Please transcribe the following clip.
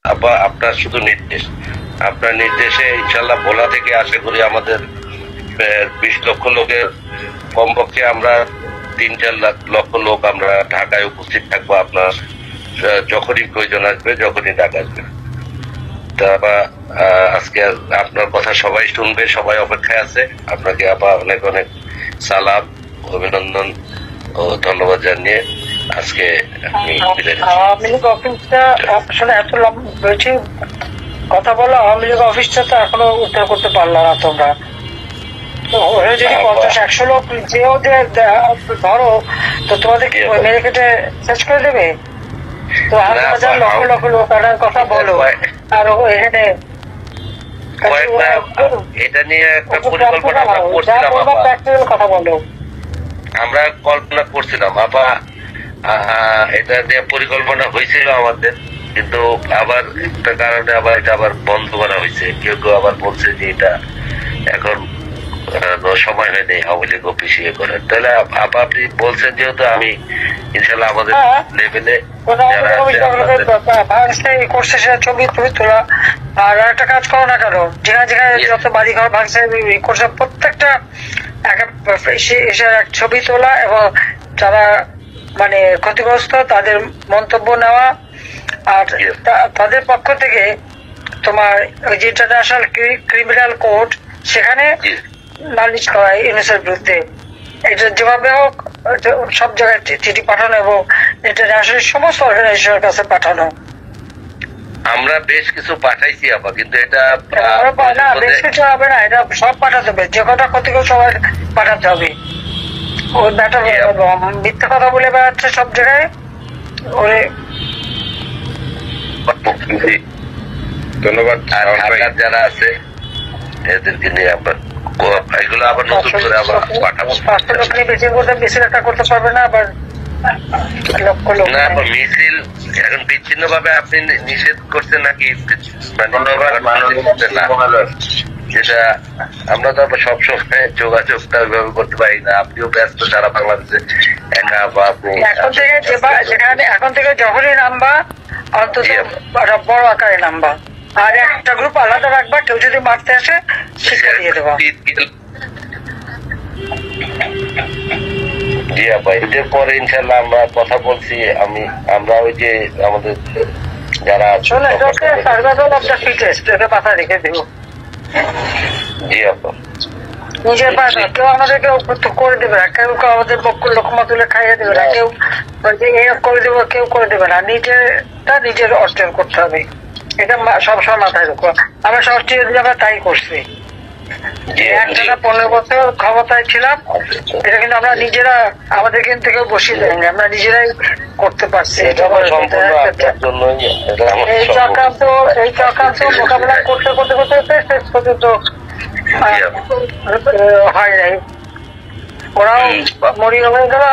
আপনার শুধু নির্দেশ, আপনার নির্দেশে ইনশাল্লাহ ভোলা থেকে আশা করি আমাদের 20 লক্ষ লোকের কমপক্ষে আমরা 3-4 লক্ষ লোক আমরা ঢাকায় উপস্থিত থাকবো। আপনার যখনই প্রয়োজন আসবে, যখনই ডাক আসবে। তারপর আজকে আপনার কথা সবাই শুনবে, সবাই অপেক্ষায় আছে। আপনাকে আবার অনেক অনেক সালাম, অভিনন্দন ও ধন্যবাদ জানিয়ে আজকে আমি আওয়ামী লীগ অফিসটা আসলে এত বেশি কথা বলো, আওয়ামী লীগ অফিসটা তো এখনো উদ্ধার করতে পারলো না তোমরা। যদি 50-100 লোক যেও যে ধরো, তো তোমাদেরকে মেরে কেটে শেষ করে দেবে। তো হাজার লক্ষ লক্ষ লোক আনার কথা বলো, আর এখানে এটা নিয়ে একটা পরিকল্পনা আমরা করছিলাম। কথা বলো, আমরা কল্পনা করছিলাম আপা, এটা নিয়ে পরিকল্পনা হয়েছিল আমাদের, কিন্তু আবার একটা কারণে আবার এটা আবার বন্ধ করা হয়েছে। কেউ কেউ আবার বলছে যে এটা এখন সময় হয়নি আওয়ামী লীগ অফিস ইয়ে করেন। তাহলে আপনি বলছেন যেহেতু আমি ইনশাল্লাহ আমাদের লেভেলে করছে সেটা ছবি তোলা। আর একটা কাজ করো না কেন, যেখানে যেখানে যত বাড়ি ঘর ভাঙছে করছে প্রত্যেকটা এক ছবি তোলা এবং যারা মানে ক্ষতিগ্রস্ত তাদের মন্তব্য নেওয়া, আর তাদের পক্ষ থেকে তোমার ওই যে ইন্টারন্যাশনাল ক্রিমিনাল কোর্ট সেখানে নালিশ করা ইউনুসের বিরুদ্ধে। এটা যেভাবে হোক সব জায়গায় চিঠি পাঠানো এবং ইন্টারন্যাশনাল সমস্ত অর্গানাইজেশনের কাছে পাঠানো। আমরা বেশ কিছু পাঠাইছি আপা, কিন্তু এটা বেশ কিছু হবে না, এটা সব পাঠাতে হবে, যে কটা ক্ষতিগ্রস্ত সবাই পাঠাতে হবে। ওই ব্যাটা মিথ্যা কথা বলে বেড়াচ্ছে সব জায়গায়। ওরে ধন্যবাদ। যারা আছে এদেরকে নিয়ে আবার এগুলো আবার নতুন করে আবার পাঠাবো। 500 লোক নিয়ে মিছিল একটা করতে পারবে না আবার না। মিছিল এখন বিচ্ছিন্ন ভাবে আপনি নিষেধ করছেন নাকি? যেটা আমরা তো সবসময় যোগাযোগটা ওইভাবে করতে পারি না। আপনিও ব্যস্ত সারা বাংলাদেশে একা, বা এখন থেকে যখনই নামবা অন্তত বড় আকারে নামবা, আর একটা গ্রুপ আলাদা রাখবা, কেউ যদি মারতে আসে শিক্ষা দিয়ে দেবা। জি আপা, এদের পরে ইনশাল্লাহ আমরা কথা বলছি। আমরা ওই যে আমাদের যারা মাথা রেখে দেব। জি আপা, নিজের পাশে কেউ আমাদেরকে করে দেবে না, কেউ আমাদের পক্ষ লোকমা তুলে খাইয়ে দেবে না, কেউ করে দেবো, কেউ করে দেবে না। নিজেরটা নিজের অর্জন করতে হবে, এটা সবসময় মাথায় রাখবো। আমরা সবচেয়ে আমরা তাই করছি। 15 বছর ক্ষমতায় ছিলাম, এটা কিন্তু আমরা নিজেরা আমাদের কিন্তু কেউ বসিয়ে দেয়নি, আমরা নিজেরাই করতে পারছি। এই চক্রান্ত মোকাবেলা করতে করতে করতে শেষ পর্যন্ত হয় নাই, ওরাও মরিয়া হয়ে গেল।